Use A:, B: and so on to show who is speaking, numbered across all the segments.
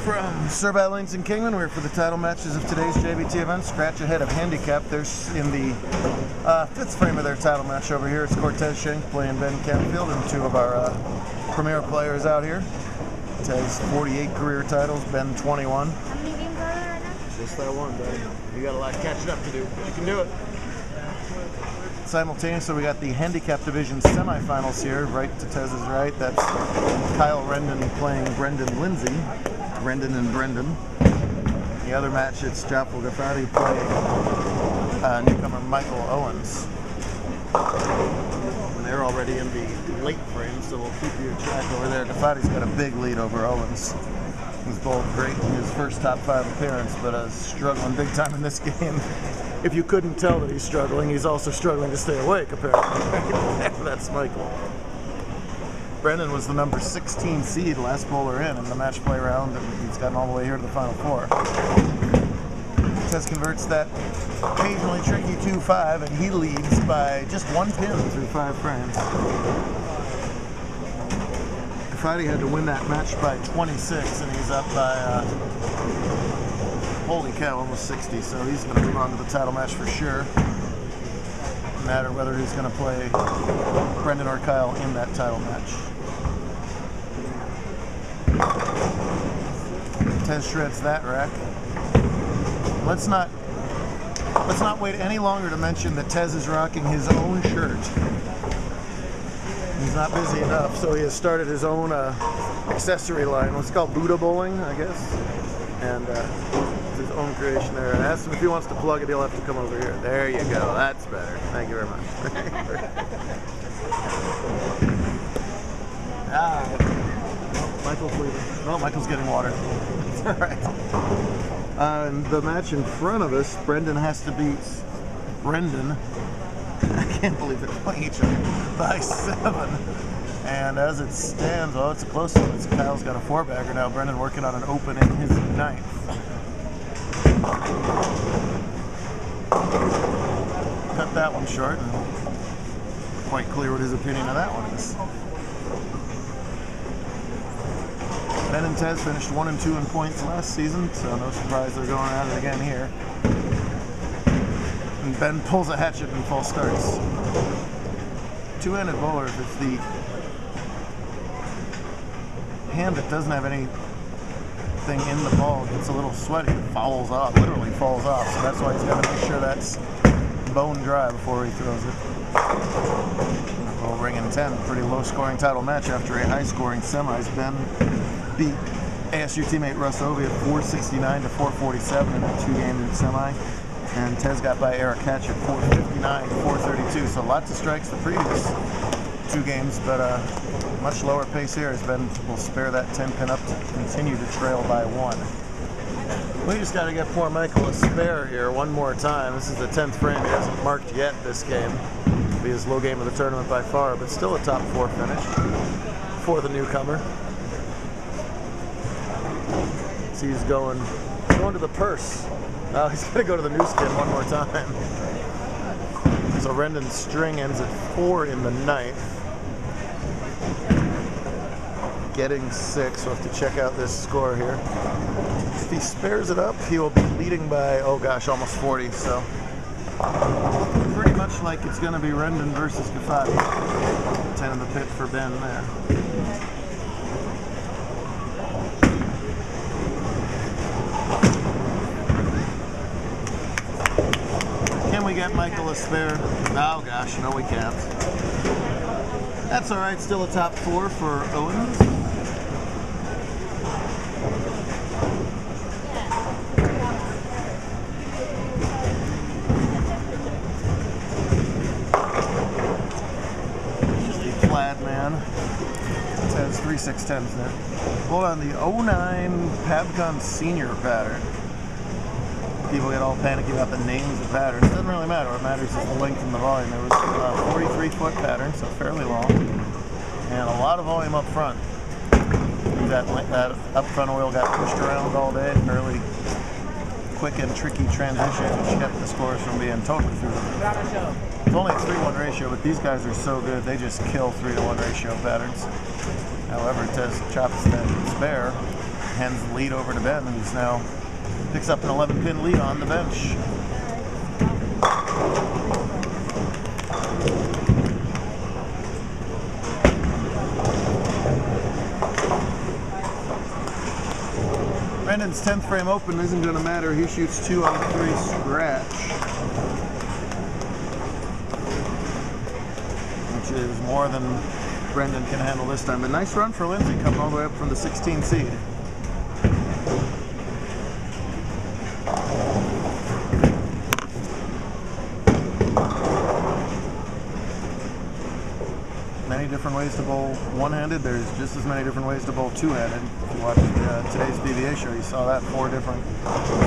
A: From Cerbat, Lanes and Kingman, we're for the title matches of today's JBT event. Scratch ahead of handicap. There's in the fifth frame of their title match over here. It's Cortez, Schenck playing Ben Canfield, and two of our premier players out here. Cortez 48 career titles, Ben 21.
B: How many games are there right now?
A: Just that one, buddy. You got a lot of catching up to do. You can do it. Simultaneously, we got the handicap division semifinals here. Right to Tez's right, that's Kyle Rendon playing Brendan Lindsay. Rendon and Brendan. The other match, it's Jopfel Gafate playing newcomer Michael Owens. And they're already in the late frame, so we'll keep you track over there. Gafate's got a big lead over Owens. He's bowled great in his first top 5 appearance, but struggling big time in this game. If you couldn't tell that he's struggling, he's also struggling to stay awake, apparently. That's Michael. Brendan was the number 16 seed last bowler in the match play round, and he's gotten all the way here to the final 4. Tez converts that occasionally tricky 2-5, and he leads by just 1 pin through 5 frames. Gafate had to win that match by 26, and he's up by, holy cow, almost 60, so he's going to move on to the title match for sure. No matter whether he's going to play Brendan or Kyle in that title match. Tez shreds that rack. Let's not wait any longer to mention that Tez is rocking his own shirt. He's not busy enough, so he has started his own accessory line. What's called Buddha Bowling, I guess. And his own creation there. I asked him if he wants to plug it, he'll have to come over here. There you go. That's better. Thank you very much. Michael's leaving. No, Michael's getting water. All right. The match in front of us, Brendan has to beat Rendon. I can't believe they're playing each other by 7. And as it stands, well, it's a close one. Kyle's got a 4-bagger now. Brendan working on an open in his 9th. Cut that one short, and quite clear what his opinion of that one is. Ben and Tez finished 1 and 2 in points last season, so no surprise they're going at it again here. And Ben pulls a hatchet in false starts. Two-handed bowler, if it's the hand that doesn't have anything in the ball, gets a little sweaty, it fouls off, literally falls off. So that's why he's got to make sure that's bone dry before he throws it. Well, ring in 10, pretty low-scoring title match after a high-scoring semis. Ben beat ASU teammate Russ Ovey at 469 to 447 in a 2-game semi. And Tez got by Eric Hatch at 459 to 432. So lots of strikes the previous 2 games, but much lower pace here as Ben will spare that 10 pin up to continue to trail by 1. We just got to get poor Michael a spare here one more time. This is the 10th frame. He hasn't marked yet this game. It'll be his low game of the tournament by far, but still a top 4 finish for the newcomer. So he's going to the purse. Oh, he's going to go to the new skin one more time. So Rendon's string ends at 4 in the 9th. Getting 6. We'll have to check out this score here. If he spares it up, he will be leading by, oh gosh, almost 40. So pretty much like it's going to be Rendon versus Gafate. 10 in the pit for Ben there. Can we get Michael a spare? Oh gosh, no we can't. That's alright, still a top 4 for Owens. Just the plaid man. It says 3-6-10s there. Hold on, the 09 Pabcon Senior pattern. People get all panicky about the names of patterns. It doesn't really matter. What matters is the length and the volume. There was a 43-foot pattern, so fairly long, and a lot of volume up front. That up front oil got pushed around all day. Fairly quick and tricky transition, which kept the scores from being totally through the roof. It's only a 3-1 ratio, but these guys are so good, they just kill 3-to-1 ratio patterns. However, Tez chops that spare. hands the lead over to Ben, who's now picks up an 11-pin lead on the bench. Rendon's 10th frame open isn't going to matter. He shoots 2 on 3 scratch, which is more than Rendon can handle this time. But nice run for Lindsay, coming all the way up from the 16 seed. Many different ways to bowl one-handed. There's just as many different ways to bowl two-handed. If you watched today's BBA show, you saw that 4 different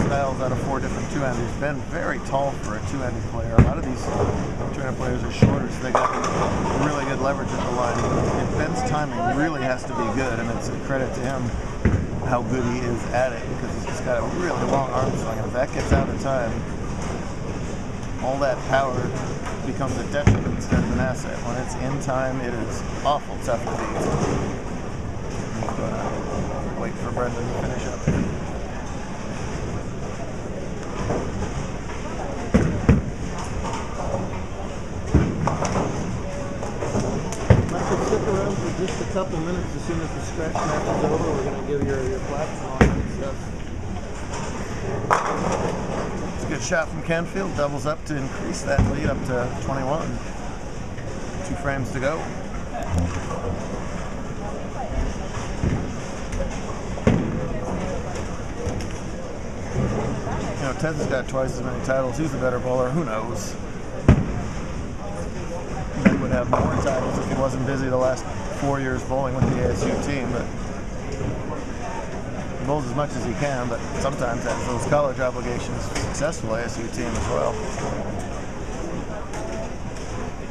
A: styles out of 4 different two-handers. Ben, very tall for a two-handed player. A lot of these two-handed players are shorter, so they got really good leverage at the line. And Ben's timing really has to be good, and it's a credit to him how good he is at it, because he's just got a really long arm swing. And if that gets out of time, all that power becomes a detriment instead of an asset. When it's in time, it is awful tough to beat. I'm going to wait for Brendan to finish up. Michael, stick around for just a couple minutes. As soon as the scratch match is over, we're going to give your platform and stuff. Good shot from Canfield, doubles up to increase that lead up to 21. 2 frames to go. You know, Ted's got twice as many titles. Who's the better bowler? Who knows? He would have more titles if he wasn't busy the last 4 years bowling with the ASU team, but bowls as much as he can, but sometimes has those college obligations. Successful ASU team as well.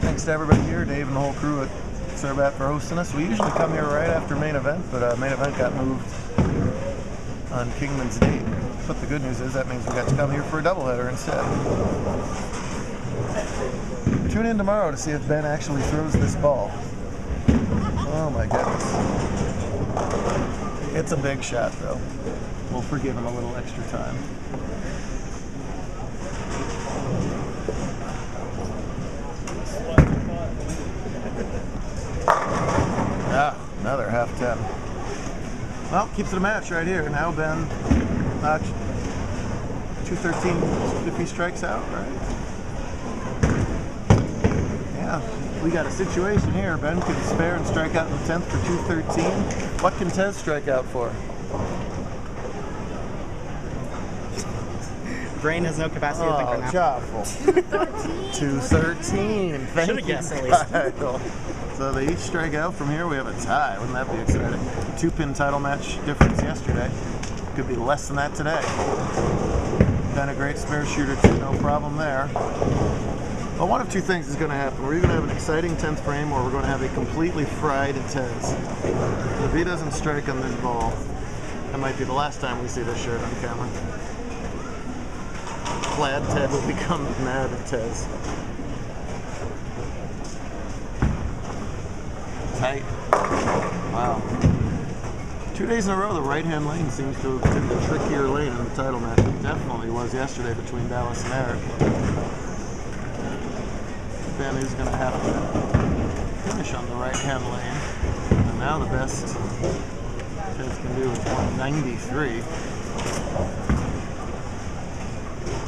A: Thanks to everybody here, Dave and the whole crew at Cerbat for hosting us. We usually come here right after main event, but main event got moved on Kingman's date. But the good news is that means we got to come here for a doubleheader instead. Tune in tomorrow to see if Ben actually throws this ball. Oh my goodness. It's a big shot, though. We'll forgive him a little extra time. Another half 10. Well, keeps it a match right here. Now Ben, 213 if he strikes out, right? Yeah, we got a situation here. Ben could spare and strike out in the 10th for 213. What can Tez strike out for?
B: Brain has no capacity to think right now.
A: Jopfel. 213. Thank you,
B: guessed at least.
A: Kyle. So they each strike out from here. We have a tie. Wouldn't that be exciting? 2-pin title match difference yesterday. Could be less than that today. Ben a great spare shooter too. No problem there. Well, one of 2 things is going to happen. We're either going to have an exciting 10th frame, or we're going to have a completely fried Tez. If he doesn't strike on this ball, that might be the last time we see this shirt on camera. Plaid Ted will become mad at Tez. Tight. Wow. 2 days in a row, the right-hand lane seems to have been the trickier lane in the title match. It definitely was yesterday between Dallas and Eric. Ben is going to have to finish on the right-hand lane. And now the best Tez can do is 193.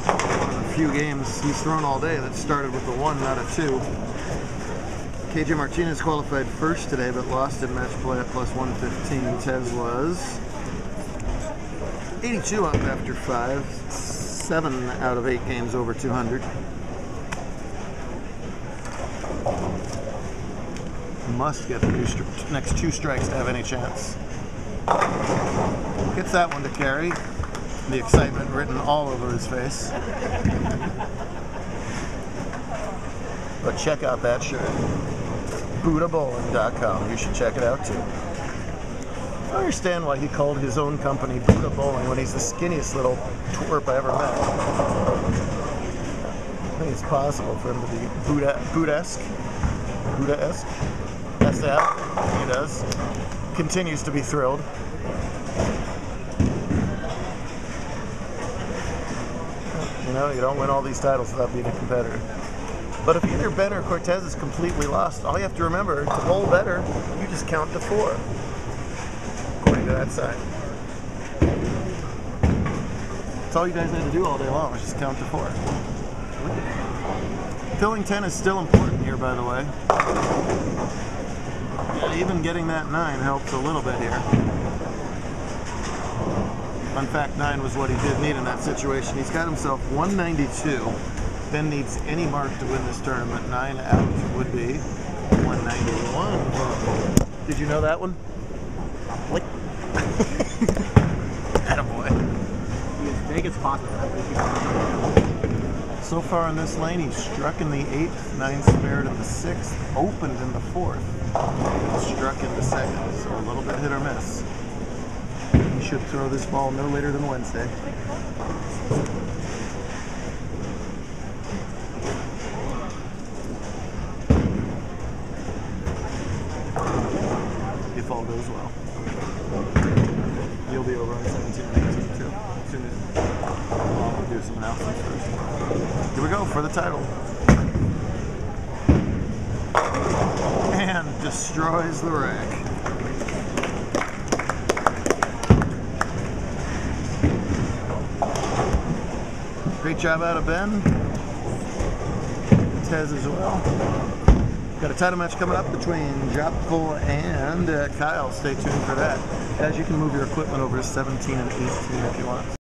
A: One of the few games he's thrown all day that started with a 1, not a 2. KJ Martinez qualified first today, but lost in match play at plus 115. Tez was 82 up after 5. 7 out of 8 games over 200. Must get the next 2 strikes to have any chance. Gets that one to carry. The excitement written all over his face. But check out that shirt. BuddhaBowling.com. You should check it out too. I don't understand why he called his own company Buddha Bowling when he's the skinniest little twerp I ever met. I think it's possible for him to be Buddha-esque. Buddha-esque. That's that. He does. Continues to be thrilled. know, you don't win all these titles without being a competitor. But if either Ben or Cortez is completely lost, all you have to remember, to bowl better, you just count to 4. According to that sign. That's all you guys had to do all day long, was just count to 4. Filling 10 is still important here, by the way. Yeah, even getting that 9 helps a little bit here. In fact, 9 was what he did need in that situation. He's got himself 192. Ben needs any mark to win this tournament. 9 out would be 191. Did you know that one? Probably. Attaboy.
B: Be as big as possible.
A: So far in this lane, he's struck in the 8th, 9 spared in the 6th, opened in the 4th, and struck in the 2nd. So a little bit hit or miss. He should throw this ball no later than Wednesday. If all goes well. You'll be over on 17 and 18 too. As soon as we'll do some announcements first. Here we go for the title. And destroys the rack. Great job out of Ben. Cortez as well. Got a title match coming up between Jopfel and Kyle. Stay tuned for that. Guys, you can move your equipment over to 17 and 18 if you want.